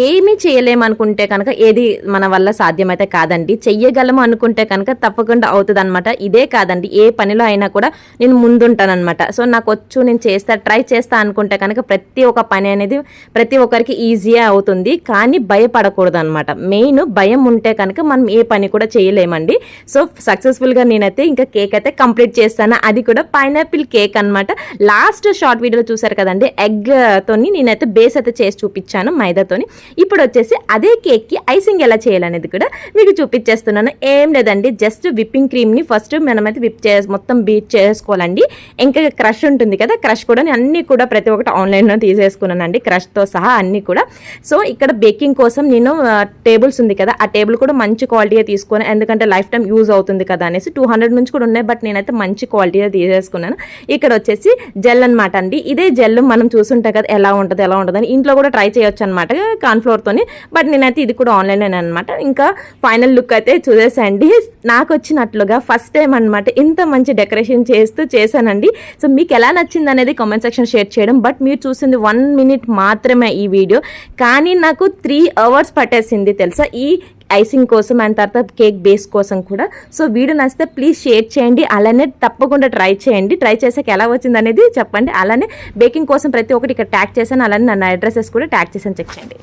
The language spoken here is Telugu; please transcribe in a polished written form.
ఏమీ చేయలేమనుకుంటే కనుక ఏది మన వల్ల సాధ్యమైతే కాదండి. చెయ్యగలము అనుకుంటే కనుక తప్పకుండా అవుతుంది అనమాట. ఇదే కాదండి, ఏ పనిలో అయినా కూడా నేను ముందుంటానమాట. సో నాకు వచ్చు, నేను ట్రై చేస్తా అనుకుంటే కనుక ప్రతి ఒక్క పని అనేది ప్రతి ఒక్కరికి ఈజీగా అవుతుంది. కానీ భయపడకూడదు అనమాట. మెయిన్ భయం ఉంటే కనుక మనం ఏ పని కూడా చేయలేమండి. సో సక్సెస్ఫుల్గా నేనైతే ఇంకా కేక్ అయితే కంప్లీట్ చేస్తాను. అది కూడా పైనాపిల్ కేక్ అనమాట. లాస్ట్ షార్ట్ వీడియోలో చూసారు కదండి, ఎగ్తోని నేనైతే బేస్ అయితే చేసి చూపించాను మైదాతోని. ఇప్పుడు వచ్చేసి అదే కేక్కి ఐసింగ్ ఎలా చేయాలనేది కూడా మీకు చూపించేస్తున్నాను. ఏం లేదండి, జస్ట్ విప్పింగ్ క్రీమ్ని ఫస్ట్ మనమైతే మొత్తం బీట్ చేసుకోవాలండి. ఇంకా క్రష్ ఉంటుంది కదా, క్రష్ కూడా నేను అన్నీ కూడా ప్రతి ఒక్కటి ఆన్లైన్లో తీసేసుకున్నానండి, క్రష్తో సహా అన్నీ కూడా. సో ఇక్కడ బేకింగ్ కోసం నేను టేబుల్స్ ఉంది కదా, ఆ టేబుల్ కూడా మంచి క్వాలిటీగా తీసుకుని, ఎందుకంటే లైఫ్ టైం యూజ్ అవుతుంది కదా అనేసి 200 నుంచి కూడా ఉన్నాయి, బట్ నేనైతే మంచి క్వాలిటీగా తీసేసుకున్నాను. ఇక్కడ వచ్చేసి జెల్ అనమాట అండి. ఇదే జెల్ మనం చూసుంటాం కదా ఎలా ఉంటుందని, ఇంట్లో కూడా ట్రై చేయొచ్చు అనమాట కార్న్ఫ్లోర్తోని, బట్ నేనైతే ఇది కూడా ఆన్లైన్లోనే అనమాట. ఇంకా ఫైనల్ లుక్ అయితే చూసేసండి. నాకు వచ్చినట్లుగా ఫస్ట్ టైం అనమాట ఇంత మంచి డెకరేషన్ చేశానండి. సో మీకు ఎలా నచ్చింది అనేది కామెంట్ సెక్షన్ షేర్ చేయడం. బట్ మీరు చూసింది 1 minute మాత్రమే ఈ వీడియో, కానీ నాకు 3 hours పట్టేసింది తెలుసా ఈ ఐసింగ్ కోసం అండ్ తర్వాత కేక్ బేస్ కోసం కూడా. సో వీడియో నచ్చితే ప్లీజ్ షేర్ చేయండి, అలానే తప్పకుండా ట్రై చేయండి. ట్రై చేసాక ఎలా వచ్చింది అనేది చెప్పండి. అలానే బేకింగ్ కోసం ప్రతి ఒక్కటి ఇక్కడ ట్యాగ్ చేశాను, అలానే నన్ను అడ్రసెస్ కూడా ట్యాగ్ చేశాను, చెక్ చేయండి.